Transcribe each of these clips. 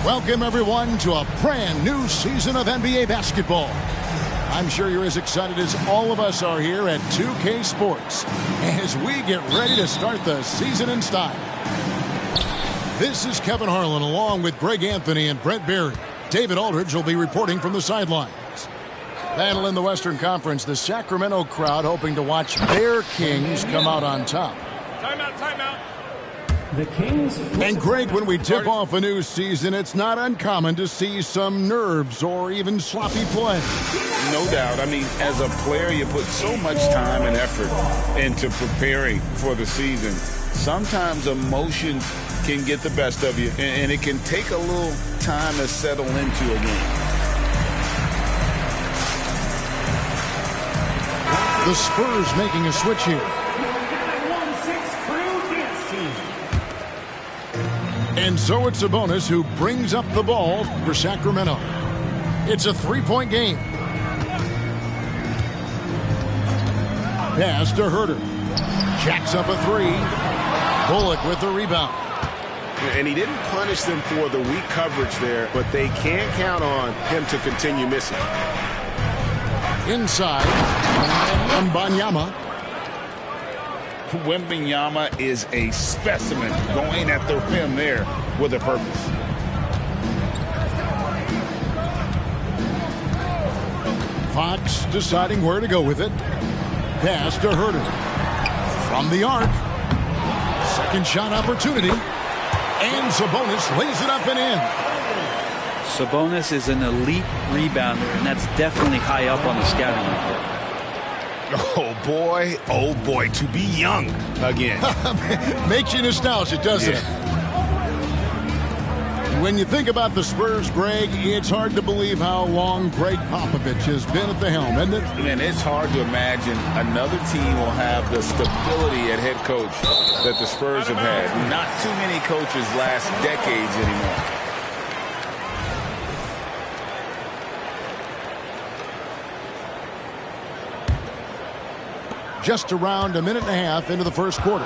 Welcome, everyone, to a brand new season of NBA basketball. I'm sure you're as excited as all of us are here at 2K Sports as we get ready to start the season in style. This is Kevin Harlan along with Greg Anthony and Brett Berry. David Aldridge will be reporting from the sidelines. Battle in the Western Conference, the Sacramento crowd hoping to watch their Kings come out on top. Timeout. The Kings. And Greg, when we tip off a new season, it's not uncommon to see some nerves or even sloppy play. No doubt. I mean, as a player, you put so much time and effort into preparing for the season. Sometimes emotions can get the best of you, and it can take a little time to settle into a game. The Spurs making a switch here. And so it's Sabonis who brings up the ball for Sacramento. It's a three-point game. Pass to Herter. Jacks up a three. Bullock with the rebound. And he didn't punish them for the weak coverage there, but they can't count on him to continue missing. Inside, Wembanyama. Wemby is a specimen going at the rim there with a purpose. Fox deciding where to go with it. Pass to Herter. From the arc. Second shot opportunity. And Sabonis lays it up and in. Sabonis is an elite rebounder, and that's definitely high up on the scouting report. Oh boy, to be young again. Makes you nostalgic, doesn't it? When you think about the Spurs, Greg, it's hard to believe how long Greg Popovich has been at the helm, isn't it? And it's hard to imagine another team will have the stability at head coach that the Spurs have had. Not too many coaches last decades anymore. Just around a minute and a half into the first quarter.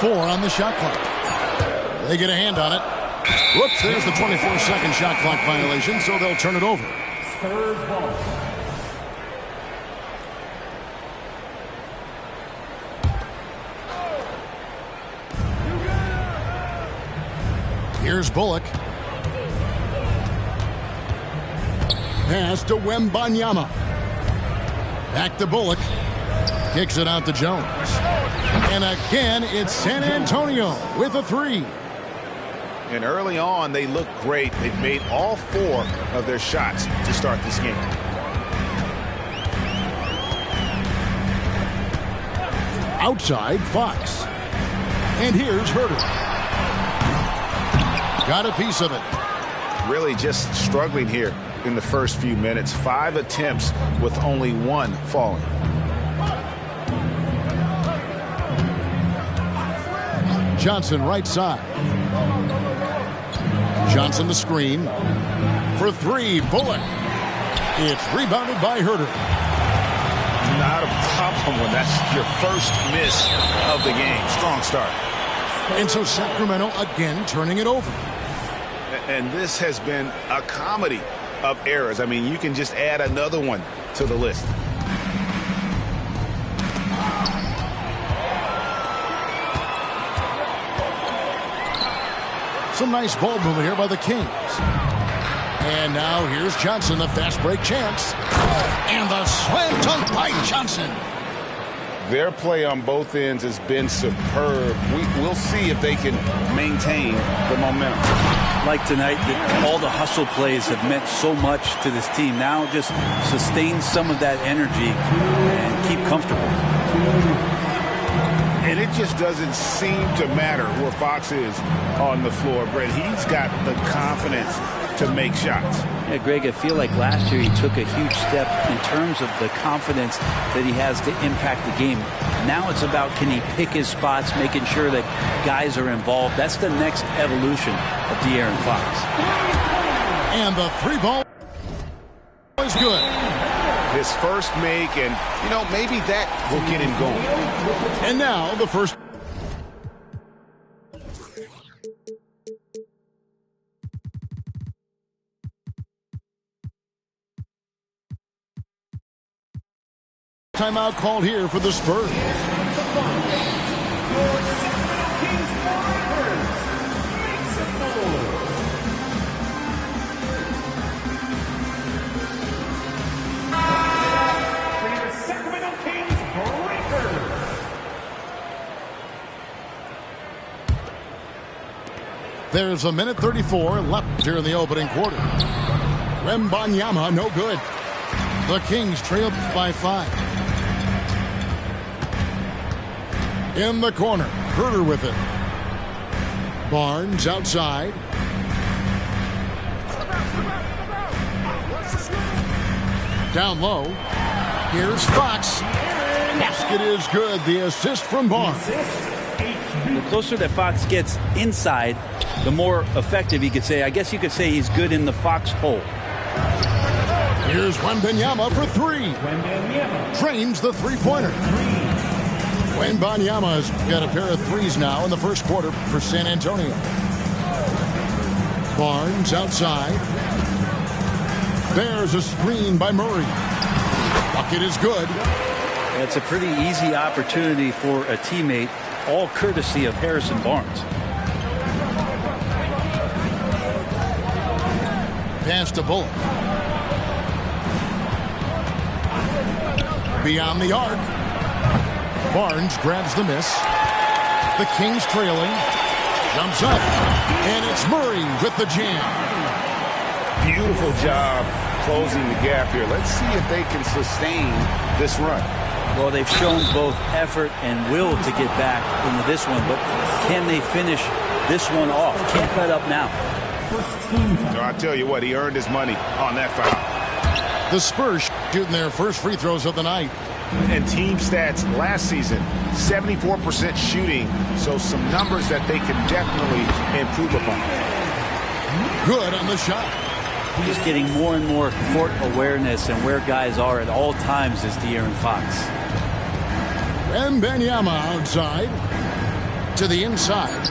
4 on the shot clock. They get a hand on it. Whoops, there's the 24-second shot clock violation, so they'll turn it over. Spurs ball. Here's Bullock. Pass to Wembanyama. Back to Bullock. Kicks it out to Jones. And again, it's San Antonio with a three. And early on, they looked great. They've made all 4 of their shots to start this game. Outside, Fox. And here's Herter. Got a piece of it. Really just struggling here in the first few minutes. 5 attempts with only 1 falling. Johnson right side. Johnson the screen. For 3, Bullock. It's rebounded by Herter. Not a problem when that's your first miss of the game. Strong start. And so Sacramento again turning it over. And this has been a comedy of errors. I mean, you can just add another one to the list. Some nice ball movement here by the Kings. And now here's Johnson, the fast break chance. And the slam dunk by Johnson. Their play on both ends has been superb. We'll see if they can maintain the momentum. Like tonight, all the hustle plays have meant so much to this team. Now just sustain some of that energy and keep comfortable. And it just doesn't seem to matter where Fox is on the floor, Brett. He's got the confidence to make shots. Yeah, Greg, I feel like last year he took a huge step in terms of the confidence that he has to impact the game. Now it's about, can he pick his spots, making sure that guys are involved. That's the next evolution of De'Aaron Fox. And the 3 ball is good. His first make, and, you know, maybe that will get him going. And now the first. Timeout called here for the Spurs. There's a minute 34 left here in the opening quarter. Wembanyama, no good. The Kings trail by 5. In the corner, Herter with it. Barnes outside. Down low. Here's Fox. Basket is good. The assist from Barnes. The closer that Fox gets inside, the more effective he could say. I guess you could say he's good in the Fox hole. Here's Wembanyama for 3. Drains the three-pointer. Wembanyama's got a pair of threes now in the first quarter for San Antonio. Barnes outside. There's a screen by Murray. Bucket is good. It's a pretty easy opportunity for a teammate, all courtesy of Harrison Barnes. Pass to Bullock. Beyond the arc. Barnes grabs the miss. The Kings trailing. Jumps up. And it's Murray with the jam. Beautiful job closing the gap here. Let's see if they can sustain this run. Well, they've shown both effort and will to get back into this one, but can they finish this one off? Can't let up now. So I tell you what, he earned his money on that foul. The Spurs shooting their first free throws of the night. And team stats last season, 74% shooting, so some numbers that they can definitely improve upon. Good on the shot. Just getting more and more court awareness and where guys are at all times is De'Aaron Fox. Wembanyama outside to the inside.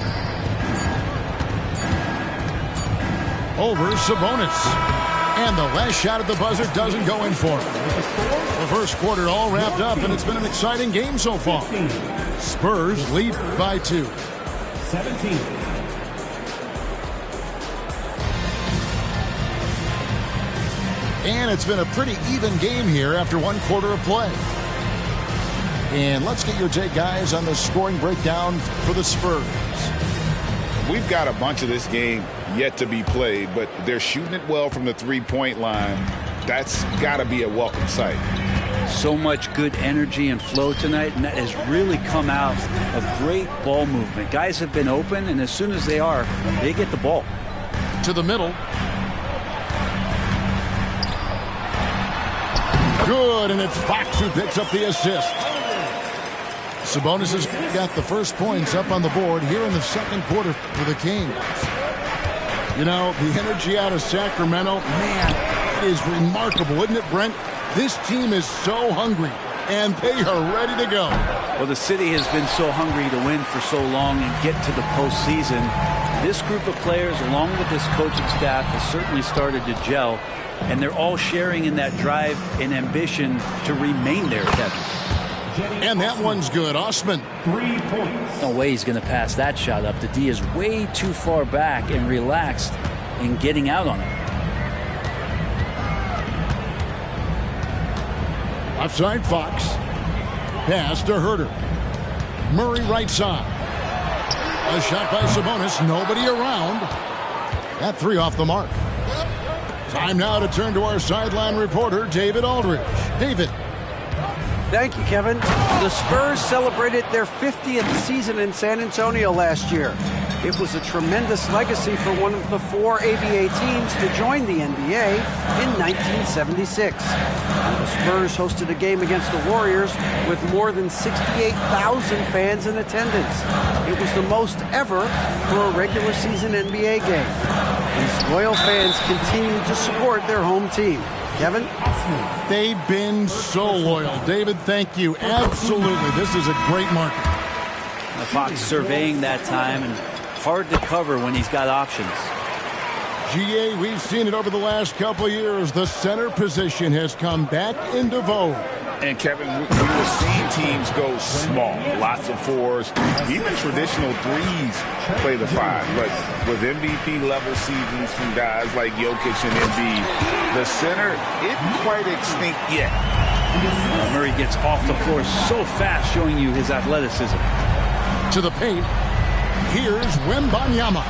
Over Sabonis. And the last shot at the buzzer doesn't go in for him. The first quarter all wrapped up, and it's been an exciting game so far. Spurs lead by 2. 17. And it's been a pretty even game here after one quarter of play. And let's get your take, guys, on the scoring breakdown for the Spurs. We've got a bunch of this game yet to be played, but they're shooting it well from the three-point line. That's got to be a welcome sight. So much good energy and flow tonight, and that has really come out of great ball movement. Guys have been open, and as soon as they are, they get the ball. To the middle. Good, and it's Fox who picks up the assist. Sabonis has got the first points up on the board here in the second quarter for the Kings. You know, the energy out of Sacramento, man, it is remarkable, isn't it, Brent? This team is so hungry, and they are ready to go. Well, the city has been so hungry to win for so long and get to the postseason. This group of players, along with this coaching staff, has certainly started to gel, and they're all sharing in that drive and ambition to remain there, Kevin. And that one's good. Osman. 3 points. No way he's going to pass that shot up. The D is way too far back and relaxed in getting out on it. Offside Fox. Pass to Herter. Murray right side. A shot by Sabonis. Nobody around. That 3 off the mark. Time now to turn to our sideline reporter, David Aldridge. David. Thank you, Kevin. The Spurs celebrated their 50th season in San Antonio last year. It was a tremendous legacy for one of the 4 ABA teams to join the NBA in 1976. And the Spurs hosted a game against the Warriors with more than 68,000 fans in attendance. It was the most ever for a regular season NBA game. These loyal fans continue to support their home team. Kevin? They've been so loyal. David, thank you. Absolutely. This is a great market. Fox surveying that time, and hard to cover when he's got options. GA, we've seen it over the last couple years. The center position has come back into vogue. And Kevin, we were seeing teams go small, lots of fours, even traditional threes play the five. But with MVP level seasons from guys like Jokic and Embiid, the center isn't quite extinct yet. Murray gets off the floor so fast, showing you his athleticism. To the paint, here's Wembanyama.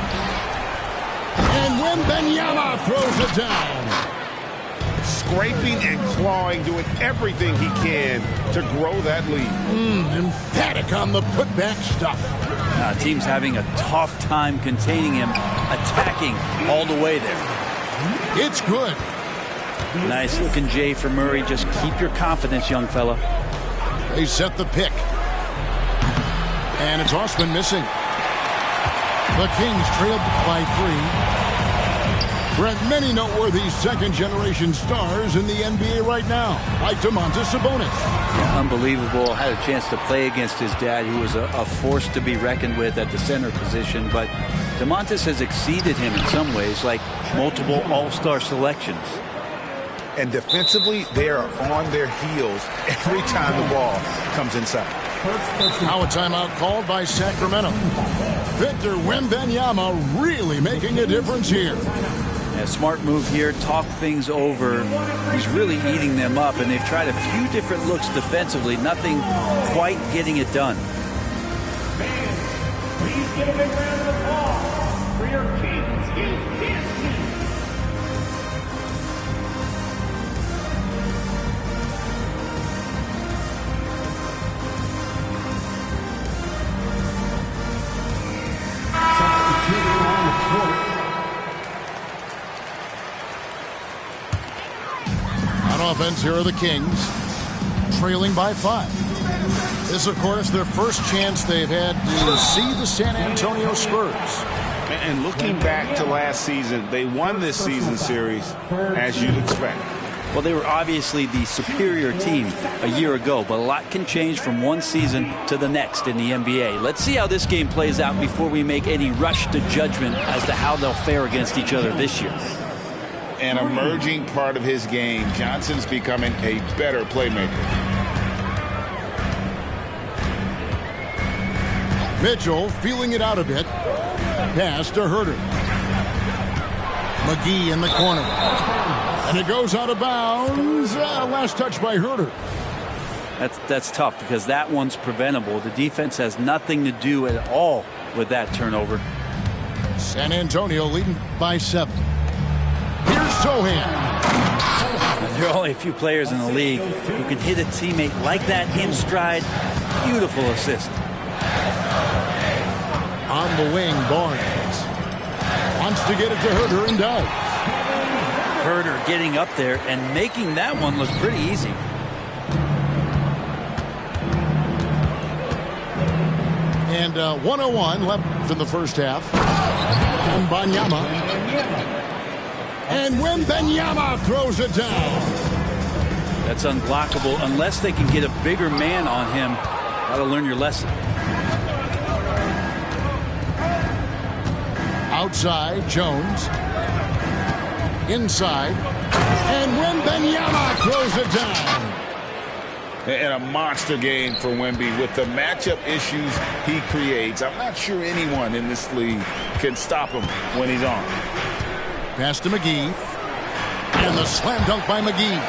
And Wembanyama throws it down. Scraping and clawing, doing everything he can to grow that lead. Emphatic on the putback stuff. Team's having a tough time containing him, attacking all the way there. It's good. Nice looking J for Murray. Just keep your confidence, young fella. They set the pick. And it's Osman missing. The Kings trailed by 3. Brent, many noteworthy second-generation stars in the NBA right now, like Domantas Sabonis. Unbelievable. Had a chance to play against his dad, who was a force to be reckoned with at the center position. But Domantas has exceeded him in some ways, like multiple all-star selections. And defensively, they are on their heels every time the ball comes inside. Now a timeout called by Sacramento. Victor Wembanyama really making a difference here. A smart move here, talk things over. He's really eating them up, and they've tried a few different looks defensively. Nothing quite getting it done. Please give a big round of applause for your Kings Youth Dance Team. Substituting on the court. On offense, here are the Kings, trailing by 5. This, of course, their first chance they've had to see the San Antonio Spurs. And looking back to last season, they won this season series, as you'd expect. Well, they were obviously the superior team a year ago, but a lot can change from one season to the next in the NBA. Let's see how this game plays out before we make any rush to judgment as to how they'll fare against each other this year. An emerging part of his game, Johnson's becoming a better playmaker. Mitchell feeling it out a bit. Pass to Herter. McGee in the corner. And it goes out of bounds. Last touch by Herter. That's tough because that one's preventable. The defense has nothing to do at all with that turnover. San Antonio leading by 7. Here's Sohan. There are only a few players in the league who can hit a teammate like that in stride. Beautiful assist. On the wing, Barnes. Wants to get it to Herter and does. Herter getting up there and making that one look pretty easy. And 1:01 left in the first half. Wembanyama. And Wembanyama throws it down. That's unblockable unless they can get a bigger man on him. Got to learn your lesson. Outside, Jones. Inside. And Wembanyama throws it down. And a monster game for Wemby with the matchup issues he creates. I'm not sure anyone in this league can stop him when he's on. Pass to McGee. And the slam dunk by McGee.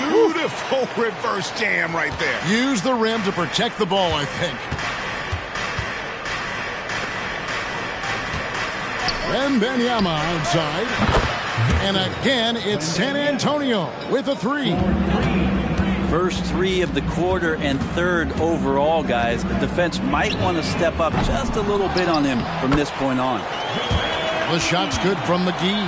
Beautiful reverse jam right there. Use the rim to protect the ball, I think. Wembanyama outside. And again, it's San Antonio with a 3. First 3 of the quarter and third overall, guys. The defense might want to step up just a little bit on him from this point on. The shot's good from McGee.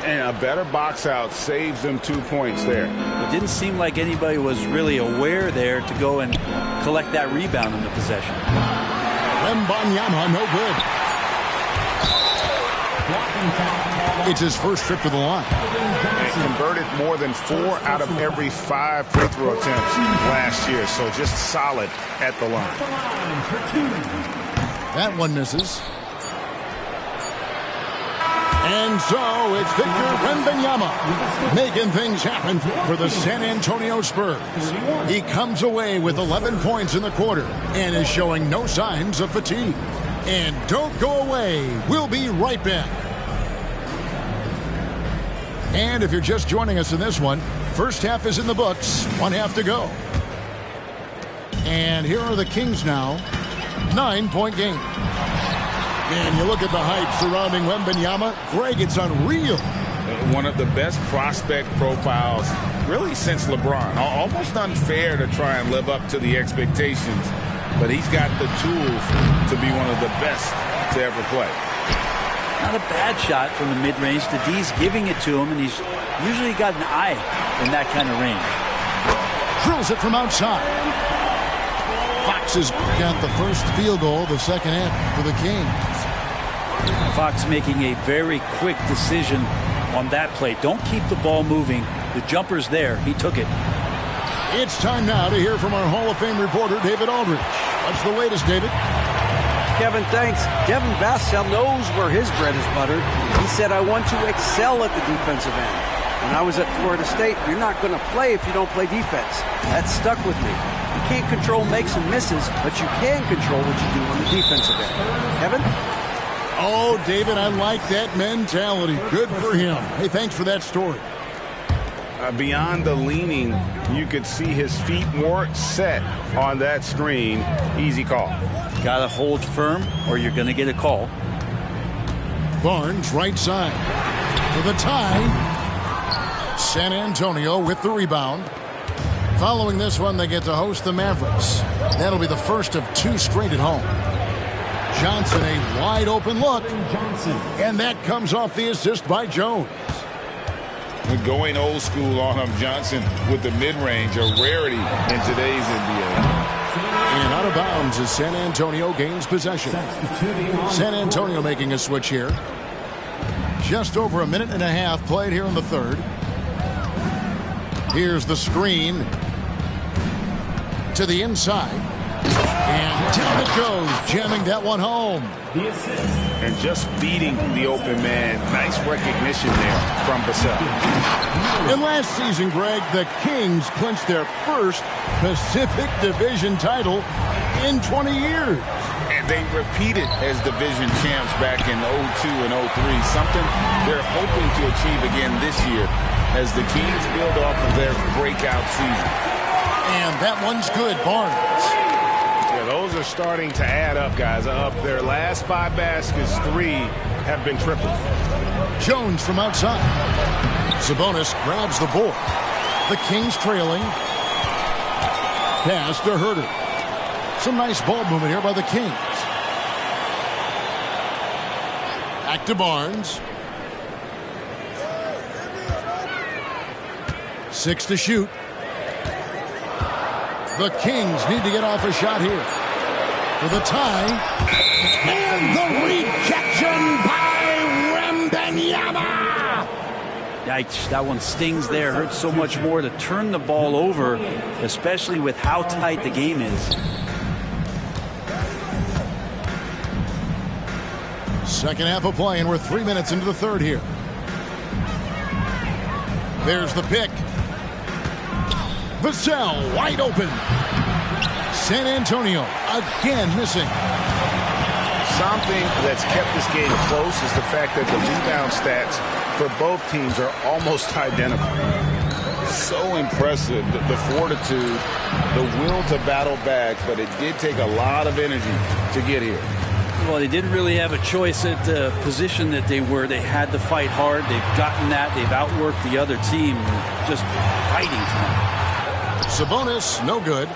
And a better box out saves them 2 points there. It didn't seem like anybody was really aware there to go and collect that rebound in the possession. Wembanyama, no good. It's his first trip to the line. And converted more than 4 out of every 5 free throw attempts last year. So just solid at the line. That one misses. And so it's Victor Wembanyama making things happen for the San Antonio Spurs. He comes away with 11 points in the quarter and is showing no signs of fatigue. And don't go away. We'll be right back. And if you're just joining us in this one, first half is in the books. 1 half to go. And here are the Kings now. 9-point game. And you look at the hype surrounding Wembanyama. Greg, it's unreal. One of the best prospect profiles really since LeBron. Almost unfair to try and live up to the expectations. But he's got the tools to be one of the best to ever play. Not a bad shot from the mid-range. The D's giving it to him, and he's usually got an eye in that kind of range. Drills it from outside. Fox has got the first field goal, the second half for the Kings. Fox making a very quick decision on that play. Don't keep the ball moving. The jumper's there. He took it. It's time now to hear from our Hall of Fame reporter, David Aldridge. What's the latest, David? Kevin, thanks. Devin Vassell knows where his bread is buttered. He said, I want to excel at the defensive end. When I was at Florida State, you're not going to play if you don't play defense. That stuck with me. You can't control makes and misses, but you can control what you do on the defensive end. Kevin? Oh, David, I like that mentality. Good for him. Hey, thanks for that story. Beyond the leaning, you could see his feet more set on that screen. Easy call. Got to hold firm or you're going to get a call. Barnes, right side. For the tie. San Antonio with the rebound. Following this one, they get to host the Mavericks. That'll be the first of 2 straight at home. Johnson, a wide open look. And that comes off the assist by Jones. We're going old school on him. Johnson with the mid-range, a rarity in today's NBA. And out of bounds as San Antonio gains possession. San Antonio making a switch here. Just over a minute and a half played here in the third. Here's the screen to the inside. And down it goes, jamming that one home. And just beating the open man. Nice recognition there from Vassell. And last season, Greg, the Kings clinched their first Pacific Division title in 20 years. And they repeated as division champs back in 02 and 03, something they're hoping to achieve again this year as the Kings build off of their breakout season. And that one's good, Barnes. Yeah, those are starting to add up, guys. Up their last 5 baskets, 3 have been tripled. Jones from outside. Sabonis grabs the board. The Kings trailing. Pass to Herter. Some nice ball movement here by the Kings. Back to Barnes. 6 to shoot. The Kings need to get off a shot here for the tie. And the rejection by Wembanyama. Yikes, that one stings there. Hurts so much more to turn the ball over, especially with how tight the game is. Second half of play, and we're 3 minutes into the third here. There's the pick. Vassell wide open. San Antonio again missing. Something that's kept this game close is the fact that the rebound stats for both teams are almost identical. So impressive, the fortitude, the will to battle back, but it did take a lot of energy to get here. Well, they didn't really have a choice at the position that they were. They had to fight hard. They've gotten that. They've outworked the other team. Just fighting tonight. Sabonis, no good.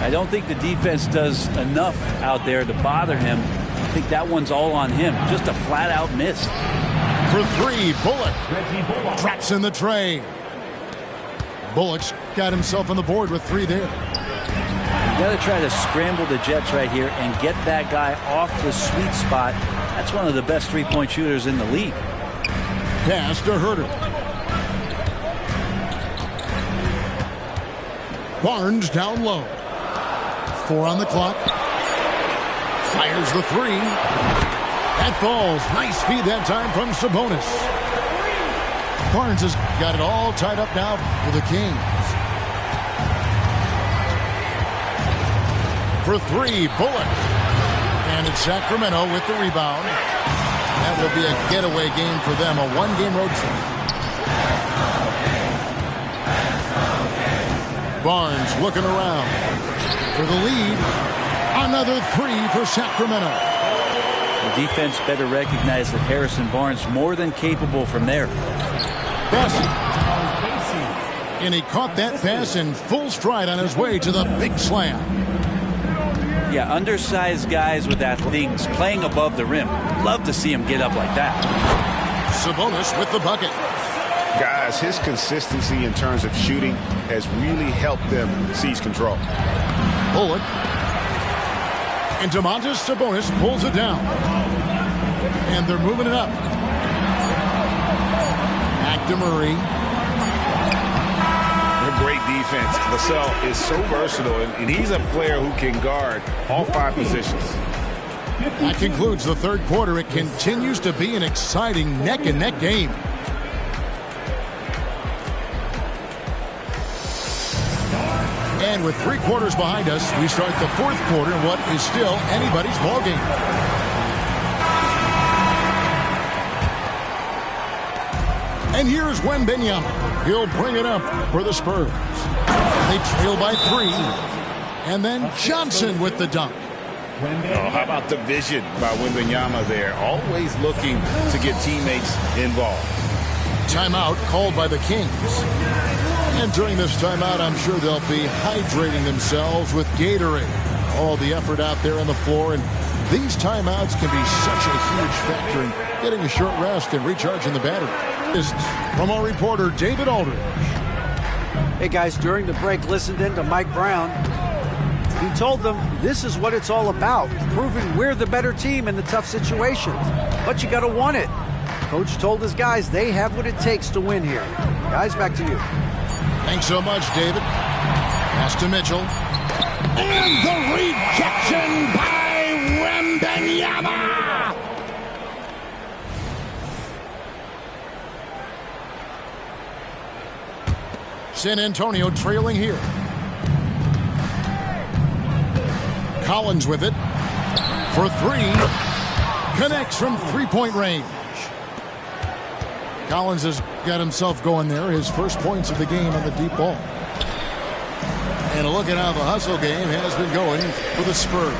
I don't think the defense does enough out there to bother him. I think that one's all on him. Just a flat-out miss. For 3, Bullock traps in the tray. Bullock's got himself on the board with 3 there. You got to try to scramble the Jets right here and get that guy off the sweet spot. That's one of the best three-point shooters in the league. Pass to Herter. Barnes down low. 4 on the clock. Fires the 3. That falls. Nice feed that time from Sabonis. Barnes has got it all tied up now for the Kings. For three, Bullock. And it's Sacramento with the rebound. That will be a getaway game for them, a one-game road trip. Barnes looking around for the lead. Another three for Sacramento. The defense better recognize that Harrison Barnes more than capable from there. Bessie. And he caught that pass in full stride on his way to the big slam. Yeah, undersized guys with athletics playing above the rim. Love to see him get up like that. Sabonis with the bucket. Guys, his consistency in terms of shooting has really helped them seize control. Bullock. And Domantas Sabonis pulls it down. And they're moving it up. Back to Murray. Great defense. Lascelles is so versatile, and he's a player who can guard all five positions. That concludes the third quarter. It continues to be an exciting neck-and-neck game. And with 3 quarters behind us, we start the fourth quarter in what is still anybody's ballgame. And here's wemby. He'll bring it up for the Spurs. They trail by 3. And then Johnson with the dunk. Oh, how about the vision by Wembanyama there? Always looking to get teammates involved. Timeout called by the Kings. And during this timeout, I'm sure they'll be hydrating themselves with Gatorade. All the effort out there on the floor. And these timeouts can be such a huge factor in getting a short rest and recharging the battery. From our reporter, David Aldridge. Hey, guys, during the break, listened in to Mike Brown. He told them this is what it's all about, proving we're the better team in the tough situations. But you got to want it. Coach told his guys they have what it takes to win here. Guys, back to you. Thanks so much, David. Pass to Mitchell. And the rejection by Wembanyama. San Antonio trailing here. Collins with it. For 3. Connects from three-point range. Collins has got himself going there. His first points of the game on the deep ball. And a look at how the hustle game has been going for the Spurs.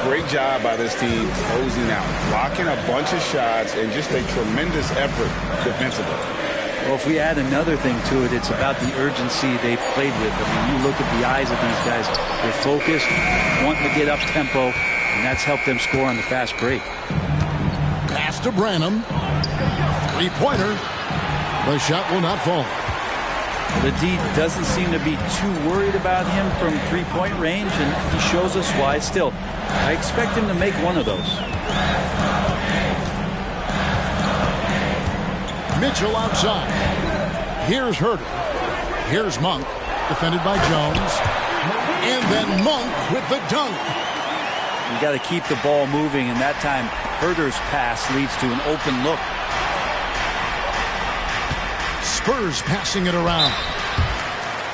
Great job by this team closing out, blocking a bunch of shots, and just a tremendous effort defensively. Well, if we add another thing to it, it's about the urgency they've played with. I mean, you look at the eyes of these guys. They're focused, wanting to get up tempo, and that's helped them score on the fast break. Pass to Branham. Three-pointer. The shot will not fall. The D doesn't seem to be too worried about him from three-point range, and he shows us why. Still, I expect him to make one of those. Mitchell outside. Here's Herter. Here's Monk, defended by Jones. And then Monk with the dunk. You got to keep the ball moving, and that time Herter's pass leads to an open look. Spurs passing it around.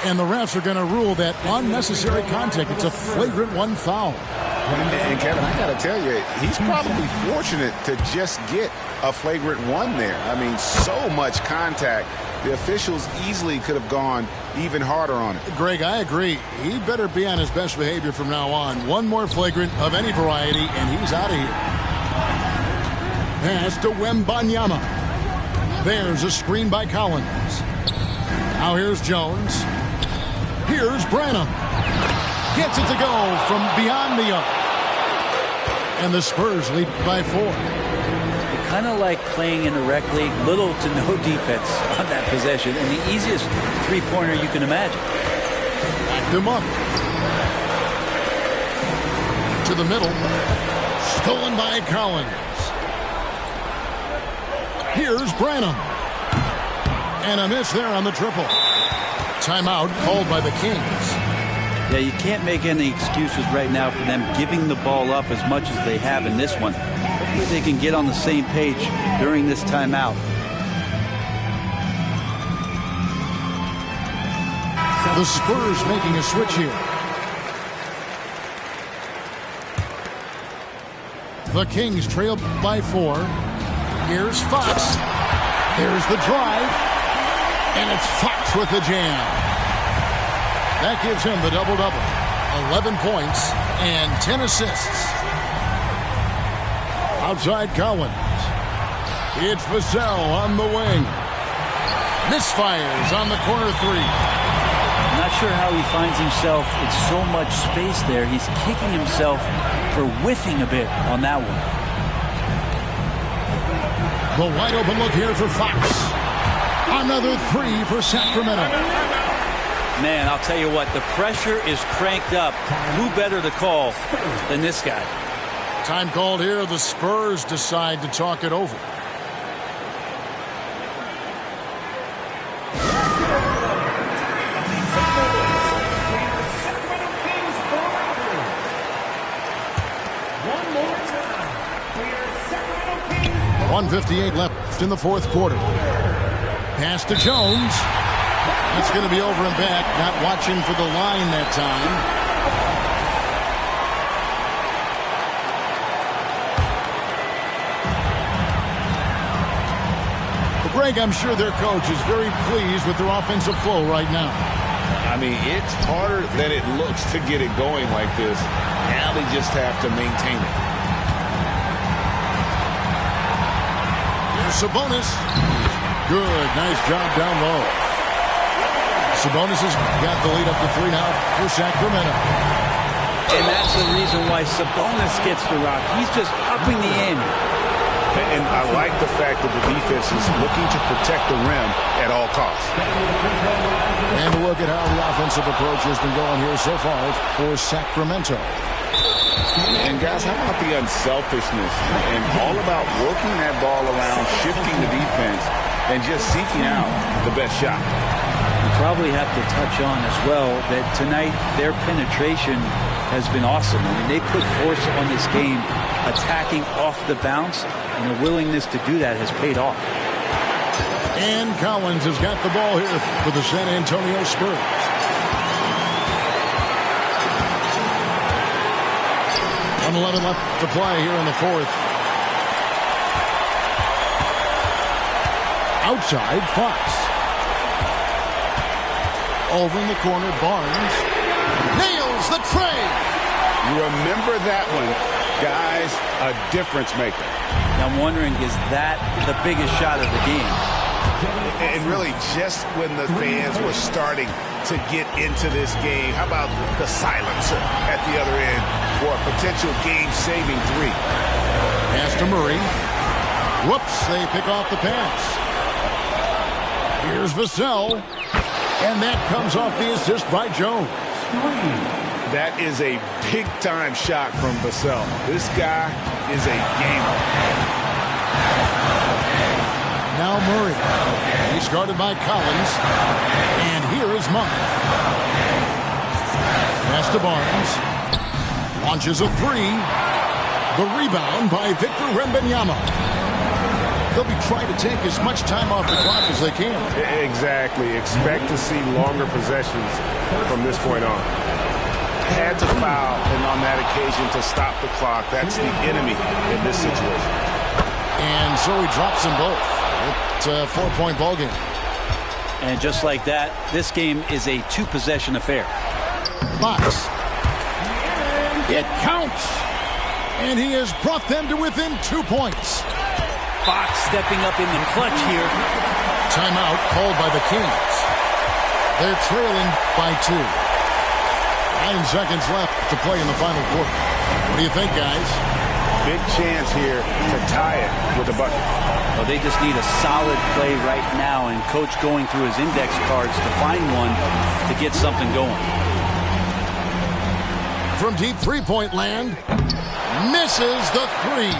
And the refs are going to rule that unnecessary contact. It's a flagrant 1 foul. And Kevin, I got to tell you, he's probably fortunate to just get a flagrant 1 there. I mean, so much contact. The officials easily could have gone even harder on it. Greg, I agree. He better be on his best behavior from now on. One more flagrant of any variety, and he's out of here. Pass to Wembanyama. There's a screen by Collins. Now here's Jones. Here's Branham. Gets it to go from beyond the arc. And the Spurs lead by 4. Kind of like playing in a rec league, little to no defense on that possession, and the easiest three-pointer you can imagine. Back them up. To the middle. Stolen by Collins. Here's Branham. And a miss there on the triple. Timeout called by the Kings. Yeah, you can't make any excuses right now for them giving the ball up as much as they have in this one. Hopefully they can get on the same page during this timeout. The Spurs making a switch here. The Kings trail by 4. Here's Fox. There's the drive. And it's Fox with the jam. That gives him the double-double. 11 points and 10 assists. Outside Collins. It's Vassell on the wing. Misfires on the corner 3. Not sure how he finds himself in so much space there. He's kicking himself for whiffing a bit on that one. The wide open look here for Fox. Another 3 for Sacramento. Man, I'll tell you what, the pressure is cranked up. Who better to call than this guy? Time called here. The Spurs decide to talk it over. .158 left in the fourth quarter. Pass to Jones. That's going to be over and back. Not watching for the line that time. But Greg, I'm sure their coach is very pleased with their offensive flow right now. I mean, it's harder than it looks to get it going like this. Now they just have to maintain it. Sabonis. Good. Nice job down low. Sabonis has got the lead up to 3 now for Sacramento. And that's the reason why Sabonis gets the rock. He's just upping the ante. And I like the fact that the defense is looking to protect the rim at all costs. And look at how the offensive approach has been going here so far for Sacramento. And guys, how about the unselfishness and all about working that ball around, shifting the defense, and just seeking out the best shot. You probably have to touch on as well that tonight their penetration has been awesome. I mean, they put force on this game, attacking off the bounce, and the willingness to do that has paid off. And Collins has got the ball here for the San Antonio Spurs. .11 left to play here in the fourth. Outside, Fox. Over in the corner, Barnes. Nails the tray. You remember that one, guys, a difference maker. Now I'm wondering, is that the biggest shot of the game? And really, just when the fans were starting to get into this game, how about the silencer at the other end for a potential game-saving 3? Pass to Murray. Whoops, they pick off the pass. Here's Vassell. And that comes off the assist by Jones. That is a big-time shot from Vassell. This guy is a gamer. Now Murray. He's guarded by Collins. And here is Monk. Pass to Barnes. Launches a 3. The rebound by Victor Wembanyama. They'll be trying to take as much time off the clock as they can. Exactly. Expect to see longer possessions from this point on. Had to foul, and on that occasion to stop the clock. That's the enemy in this situation. And so he drops them both. It's a 4-point ball game. And just like that, this game is a 2-possession affair. Fox. It counts. And he has brought them to within 2 points. Fox stepping up in the clutch here. Timeout called by the Kings. They're trailing by 2. 9 seconds left to play in the final quarter. What do you think, guys? Big chance here to tie it with a bucket. Well, they just need a solid play right now, and Coach going through his index cards to find one to get something going. From deep three-point land, misses the 3.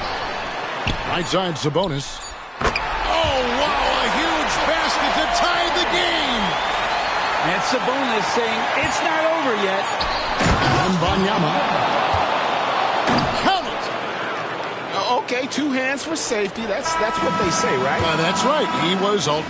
Right side, Sabonis. Oh, wow, a huge basket to tie the game. And Sabonis saying, it's not over yet. And Wembanyama. Count it. Oh, okay, 2 hands for safety. That's what they say, right? That's right. He was all.